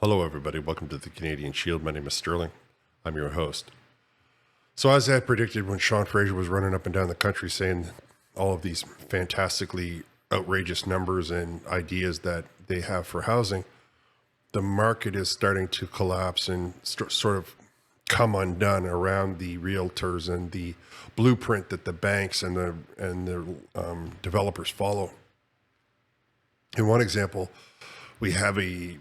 Hello, everybody. Welcome to the Canadian Shield. My name is Sterling. I'm your host. So, as I had predicted when Sean Fraser was running up and down the country saying all of these fantastically outrageous numbers and ideas that they have for housing, the market is starting to collapse and sort of come undone around the realtors and the blueprint that the banks and the developers follow. In one example, we have a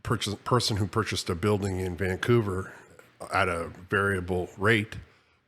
person who purchased a building in Vancouver at a variable rate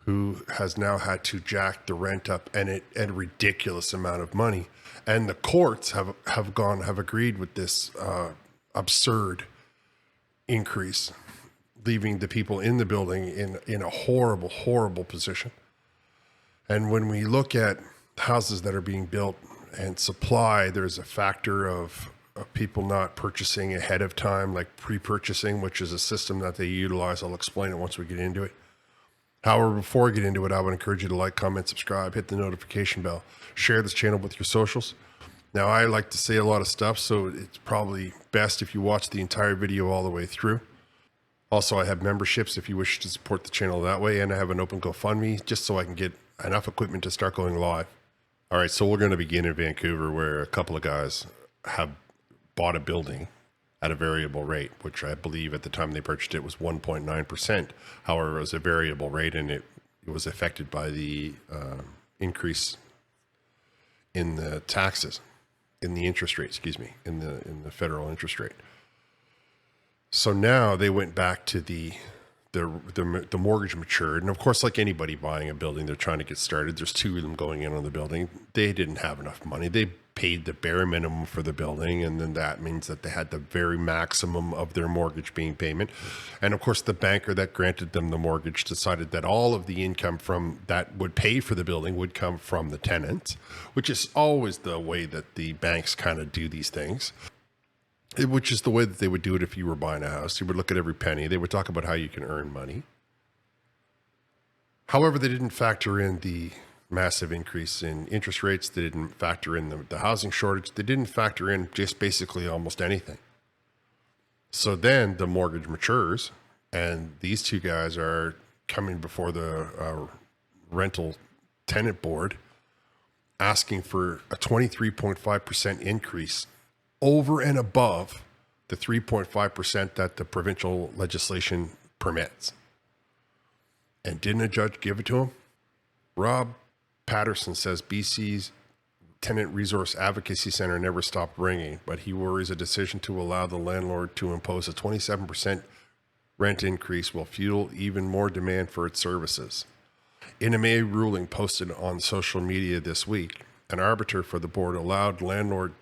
who has now had to jack the rent up and a ridiculous amount of money. And the courts have agreed with this absurd increase, leaving the people in the building in a horrible position. And when we look at houses that are being built and supply, there's a factor of people not purchasing ahead of time, like pre-purchasing, which is a system that they utilize. I'll explain it once we get into it. However, before I get into it, I would encourage you to like, comment, subscribe, hit the notification bell, share this channel with your socials. Now, I like to say a lot of stuff, so it's probably best if you watch the entire video all the way through. Also, I have memberships if you wish to support the channel that way, and I have an open GoFundMe just so I can get enough equipment to start going live. All right, so we're going to begin in Vancouver, where a couple of guys have bought a building at a variable rate, which I believe at the time they purchased it was 1.9%. However, it was a variable rate, and it was affected by the increase in the taxes, in the interest rate, in the federal interest rate. So now they went back to the mortgage matured. And of course, like anybody buying a building, they're trying to get started. There's two of them going in on the building. They didn't have enough money. They paid the bare minimum for the building. And then that means that they had the very maximum of their mortgage being payment. And of course, the banker that granted them the mortgage decided that all of the income from that would pay for the building would come from the tenants, which is always the way that the banks kind of do these things. Which is the way that they would do it if you were buying a house. You would look at every penny. They would talk about how you can earn money. However, they didn't factor in the massive increase in interest rates. They didn't factor in the housing shortage. They didn't factor in just basically almost anything. So then the mortgage matures, and these two guys are coming before the rental tenant board asking for a 23.5% increase over and above the 3.5% that the provincial legislation permits. And didn't a judge give it to him? Rob Patterson says BC's Tenant Resource Advocacy Center never stopped ringing, but he worries a decision to allow the landlord to impose a 27% rent increase will fuel even more demand for its services. In a May ruling posted on social media this week, an arbiter for the board allowed landlord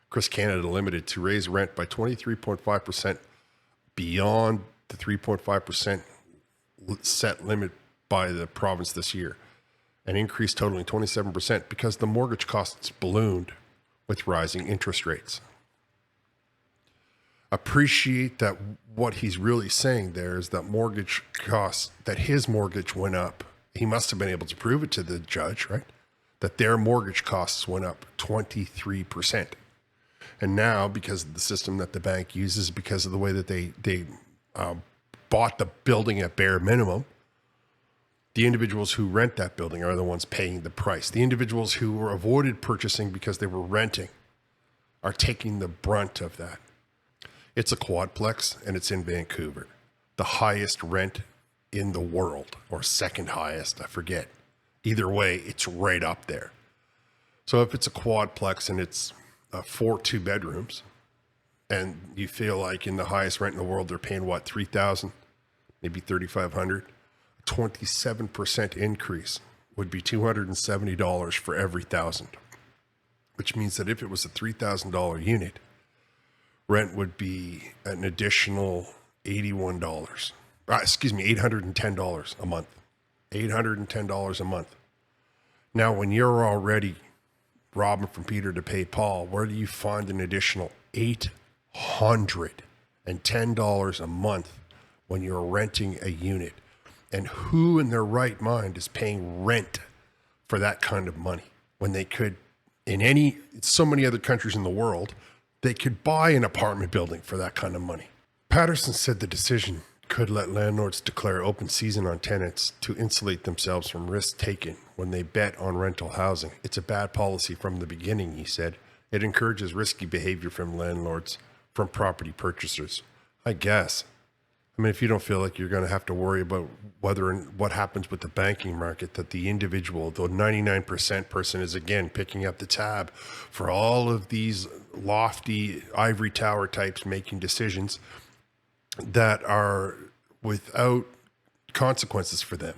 Chris Canada Limited to raise rent by 23.5% beyond the 3.5% set limit by the province this year, an increase totaling 27% because the mortgage costs ballooned with rising interest rates. Appreciate that what he's really saying there is that mortgage costs, that his mortgage went up. He must have been able to prove it to the judge, right? That their mortgage costs went up 23%. And now, because of the system that the bank uses, because of the way that they bought the building at bare minimum, the individuals who rent that building are the ones paying the price. The individuals who were avoided purchasing because they were renting are taking the brunt of that. It's a quadplex, and it's in Vancouver, the highest rent in the world, or second highest, I forget. Either way, it's right up there. So if it's a quadplex and it's 4 2-bedrooms, and you feel like in the highest rent in the world, they're paying what, $3,000, maybe $3,500, a 27% increase would be $270 for every $1,000, which means that if it was a $3,000 unit, rent would be an additional $810 a month. $810 a month. Now, when you're already robbing from Peter to pay Paul, where do you find an additional $810 a month when you're renting a unit? And who in their right mind is paying rent for that kind of money when they could, in so many other countries in the world, They could buy an apartment building for that kind of money. Patterson said the decision could let landlords declare open season on tenants to insulate themselves from risk taken when they bet on rental housing. It's a bad policy from the beginning, he said. It encourages risky behavior from landlords, from property purchasers. I guess. I mean, if you don't feel like you're going to have to worry about whether and what happens with the banking market, that the individual, the 99% person is again picking up the tab for all of these lofty ivory tower types making decisions that are without consequences for them.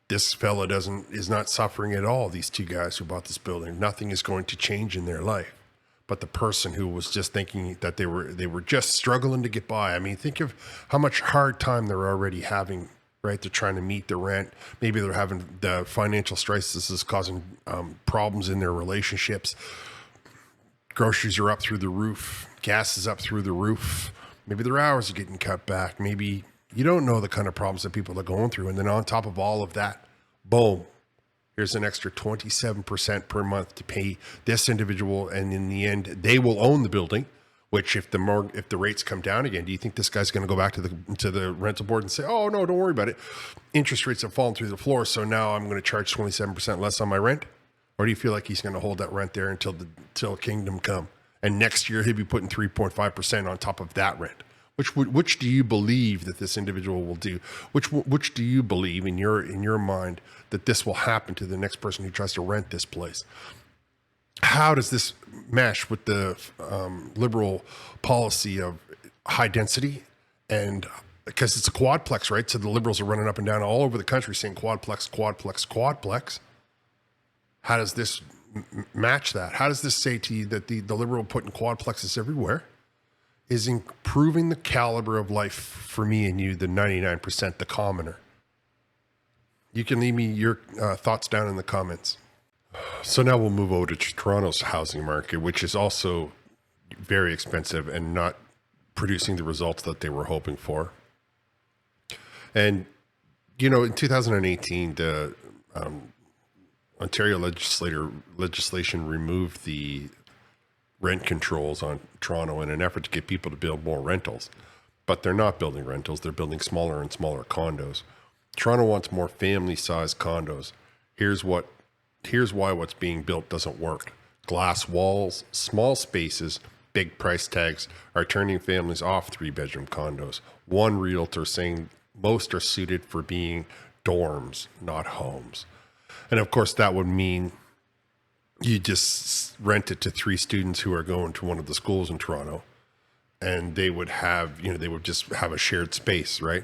This fella is not suffering at all. These two guys who bought this building, nothing is going to change in their life. But the person who was just thinking that they were just struggling to get by. I mean, think of how much hard time they're already having, right? They're trying to meet the rent. Maybe they're having the financial stress. This is causing problems in their relationships. Groceries are up through the roof. Gas is up through the roof. Maybe their hours are getting cut back. Maybe you don't know the kind of problems that people are going through. And then on top of all of that, boom, here's an extra 27% per month to pay this individual. And in the end, they will own the building, which if the rates come down again, do you think this guy's going to go back to the rental board and say, oh, no, don't worry about it. Interest rates have fallen through the floor, so now I'm going to charge 27% less on my rent? Or do you feel like he's going to hold that rent there until kingdom come? And next year, he'll be putting 3.5% on top of that rent. Which do you believe that this individual will do? Which do you believe in your mind that this will happen to the next person who tries to rent this place? How does this mesh with the liberal policy of high density? And because it's a quadplex, right? So the liberals are running up and down all over the country saying quadplex, quadplex, quadplex. How does this match that? How does this say to you that the liberal putting quadplexes everywhere is improving the caliber of life for me and you, the 99%, the commoner? You can leave me your thoughts down in the comments. So now we'll move over to Toronto's housing market, which is also very expensive and not producing the results that they were hoping for. And, you know, in 2018, the Ontario legislation removed the rent controls on Toronto in an effort to get people to build more rentals. But they're not building rentals. They're building smaller and smaller condos. Toronto wants more family-sized condos. Here's why what's being built doesn't work. Glass walls, small spaces, big price tags are turning families off three-bedroom condos. One realtor saying most are suited for being dorms, not homes. And of course, that would mean you just rent it to three students who are going to one of the schools in Toronto, and they would just have a shared space, right?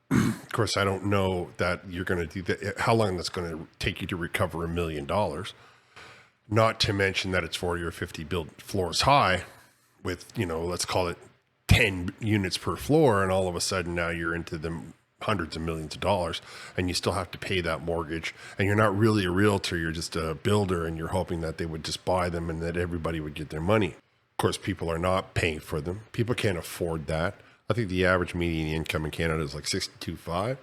Of course, I don't know that you're going to do that, how long that's going to take you to recover $1 million. Not to mention that it's 40 or 50 floors high with, let's call it 10 units per floor. And all of a sudden now you're into the hundreds of millions of dollars and you still have to pay that mortgage. And you're not really a realtor. You're just a builder and you're hoping that they would just buy them and that everybody would get their money. Of course, people are not paying for them. People can't afford that. I think the average median income in Canada is like $62,500.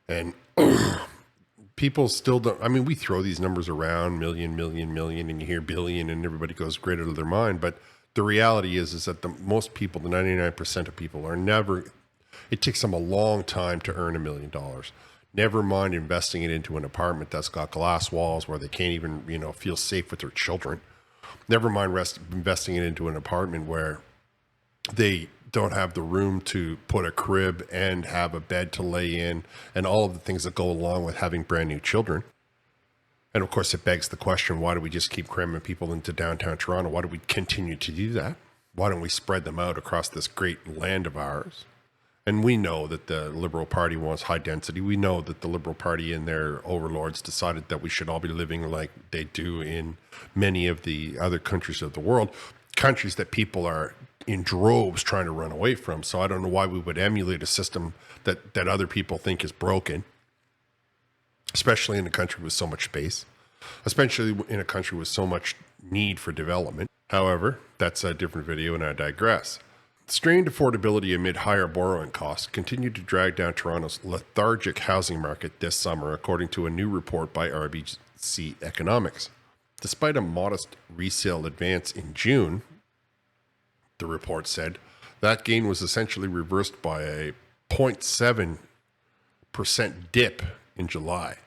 And people still don't, I mean, we throw these numbers around, million, and you hear billion and everybody goes great out of their mind. But the reality is that most people, the 99% of people are never, it takes them a long time to earn $1 million. Never mind investing it into an apartment that's got glass walls where they can't even, feel safe with their children. Never mind investing it into an apartment where they don't have the room to put a crib and have a bed to lay in and all of the things that go along with having brand new children. And of course, it begs the question, why do we just keep cramming people into downtown Toronto? Why do we continue to do that? Why don't we spread them out across this great land of ours? And we know that the Liberal Party wants high density. We know that the Liberal Party and their overlords decided that we should all be living like they do in many of the other countries of the world, countries that people are in droves trying to run away from. So I don't know why we would emulate a system that other people think is broken, especially in a country with so much space, especially in a country with so much need for development. However, that's a different video and I digress. Strained affordability amid higher borrowing costs continued to drag down Toronto's lethargic housing market this summer, according to a new report by RBC Economics. Despite a modest resale advance in June, the report said. That gain was essentially reversed by a 0.7% dip in July.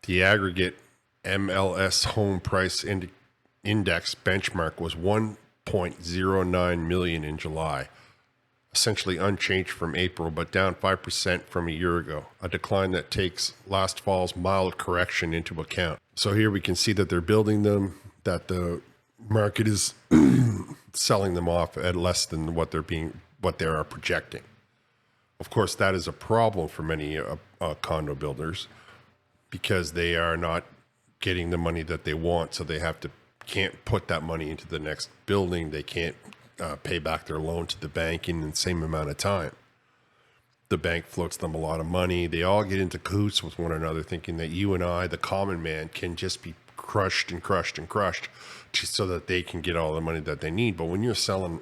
The aggregate MLS home price index benchmark was 1.09 million in July, essentially unchanged from April, but down 5% from a year ago, a decline that takes last fall's mild correction into account. So here we can see that they're building them, that the market is selling them off at less than what they are projecting. Of course, that is a problem for many condo builders, because they are not getting the money that they want, so they can't put that money into the next building. They can't pay back their loan to the bank in the same amount of time. The bank floats them a lot of money. They all get into cahoots with one another, thinking that you and I, the common man, can just be crushed and crushed and crushed so that they can get all the money that they need. But when you're selling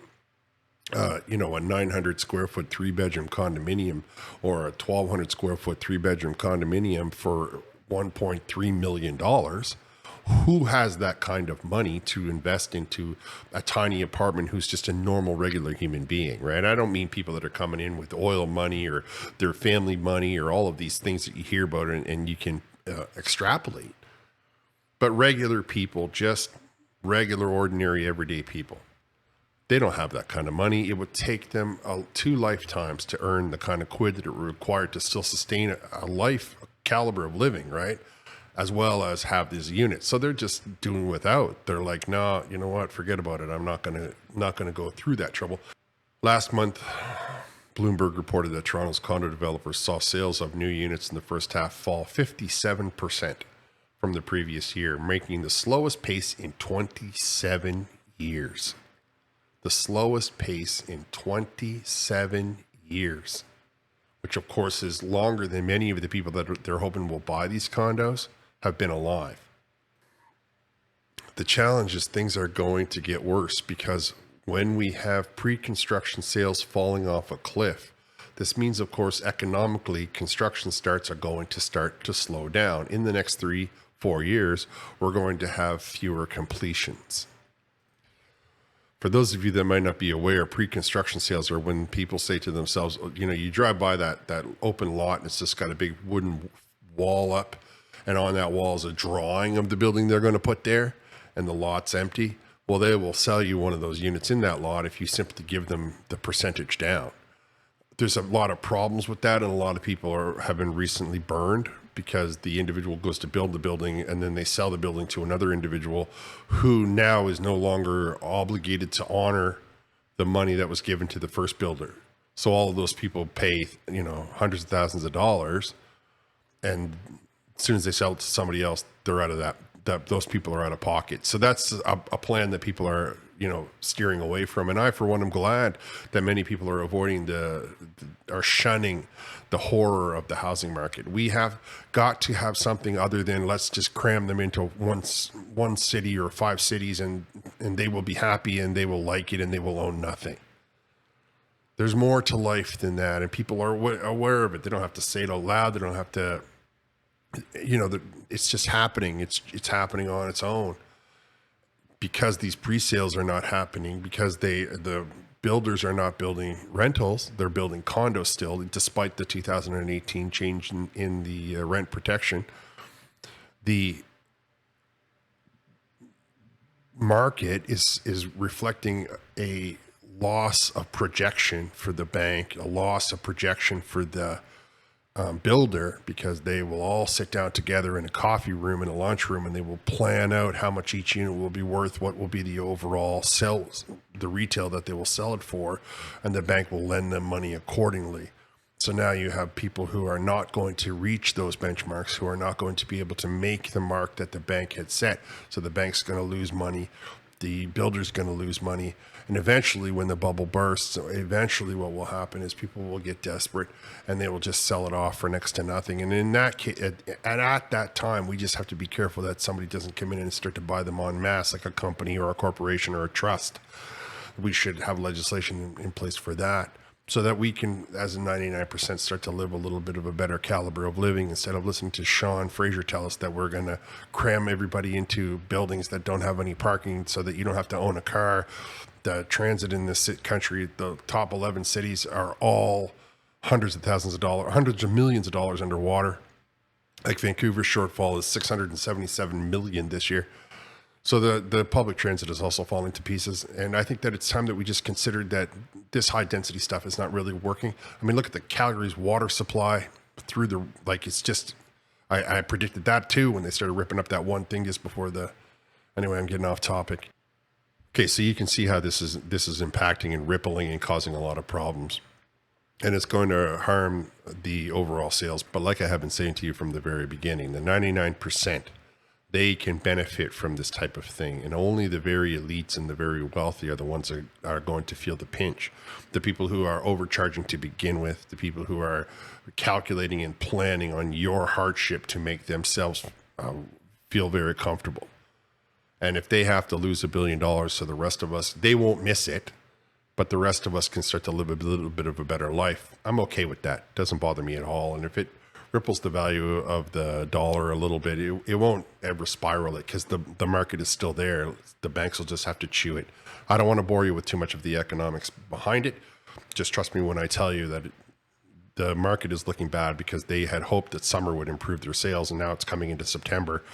a 900 square foot 3-bedroom condominium or a 1,200 square foot 3-bedroom condominium for $1.3 million, who has that kind of money to invest into a tiny apartment who's just a normal, regular human being, right? I don't mean people that are coming in with oil money or their family money or all of these things that you hear about and you can extrapolate. But regular people, just regular, ordinary, everyday people, they don't have that kind of money. It would take them 2 lifetimes to earn the kind of quid that it would require to still sustain a life, a caliber of living, right? As well as have these units. So they're just doing without. They're like, nah, you know what? Forget about it. I'm not gonna go through that trouble. Last month, Bloomberg reported that Toronto's condo developers saw sales of new units in the first half fall 57% from the previous year, making the slowest pace in 27 years. The slowest pace in 27 years, which of course is longer than many of the people that they're hoping will buy these condos have been alive. The challenge is things are going to get worse, because when we have pre-construction sales falling off a cliff, this means, of course, economically, construction starts are going to start to slow down. In the next 3-4 years, we're going to have fewer completions. For those of you that might not be aware, pre-construction sales are when people say to themselves, you drive by that open lot and it's just got a big wooden wall up, and on that wall is a drawing of the building they're going to put there, and the lot's empty. Well, they will sell you one of those units in that lot if you simply give them the percentage down. There's a lot of problems with that, and a lot of people have been recently burned, because the individual goes to build the building and then they sell the building to another individual who now is no longer obligated to honor the money that was given to the first builder. So all of those people pay, hundreds of thousands of dollars, and as soon as they sell it to somebody else, they're out of that those people are out of pocket. So that's a plan that people are, steering away from. And I, for one, am glad that many people are are shunning the horror of the housing market. We have got to have something other than let's just cram them into one city or 5 cities and they will be happy and they will like it and they will own nothing. There's more to life than that, and people are aware of it. They don't have to say it out loud. They don't have to, it's just happening. It's happening on its own, because these pre-sales are not happening, because the builders are not building rentals. They're building condos still, despite the 2018 change in the rent protection. The market is reflecting a loss of projection for the bank, a loss of projection for the builder, because they will all sit down together in a coffee room, in a lunchroom, and they will plan out how much each unit will be worth, what will be the overall sales, the retail that they will sell it for, and the bank will lend them money accordingly. So now you have people who are not going to reach those benchmarks, who are not going to be able to make the mark that the bank had set. So the bank's going to lose money, the builder's going to lose money. And eventually, when the bubble bursts, eventually what will happen is people will get desperate and they will just sell it off for next to nothing. And in that case, at that time, we just have to be careful that somebody doesn't come in and start to buy them en masse, like a company or a corporation or a trust. We should have legislation in place for that. so that we can, as a 99%, start to live a little bit of a better caliber of living instead of listening to Sean Fraser tell us that we're going to cram everybody into buildings that don't have any parking so that you don't have to own a car. The transit in this country, the top 11 cities are all hundreds of thousands of dollars, hundreds of millions of dollars underwater. Like Vancouver's shortfall is 677 million this year. So the public transit is also falling to pieces. And I think that it's time that we just considered that this high density stuff is not really working. I mean, look at the Calgary's water supply through the, like, it's just, I predicted that too when they started ripping up that one thing just before anyway, I'm getting off topic. Okay, so you can see how this is impacting and rippling and causing a lot of problems. And it's going to harm the overall sales. But like I have been saying to you from the very beginning, the 99%, they can benefit from this type of thing. And only the very elites and the very wealthy are the ones that are going to feel the pinch. The people who are overcharging to begin with, the people who are calculating and planning on your hardship to make themselves feel very comfortable. And if they have to lose $1 billion to the rest of us, they won't miss it. But the rest of us can start to live a little bit of a better life. I'm okay with that. It doesn't bother me at all. And if it ripples the value of the dollar a little bit, it won't ever spiral it because the market is still there. The banks will just have to chew it. I don't want to bore you with too much of the economics behind it. Just trust me when I tell you that the market is looking bad because they had hoped that summer would improve their sales, and now it's coming into September,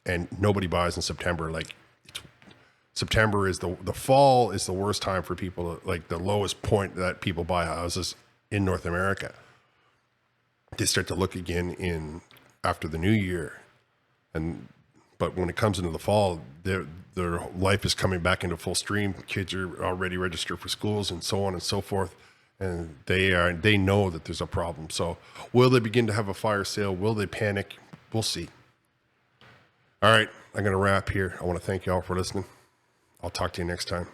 and nobody buys in September. Like, September is the fall is the worst time for people, like the lowest point that people buy houses in North America. They start to look again after the new year. But when it comes into the fall, their life is coming back into full stream. Kids are already registered for schools and so on and so forth. And they know that there's a problem. So will they begin to have a fire sale? Will they panic? We'll see. All right, I'm going to wrap here. I want to thank you all for listening. I'll talk to you next time.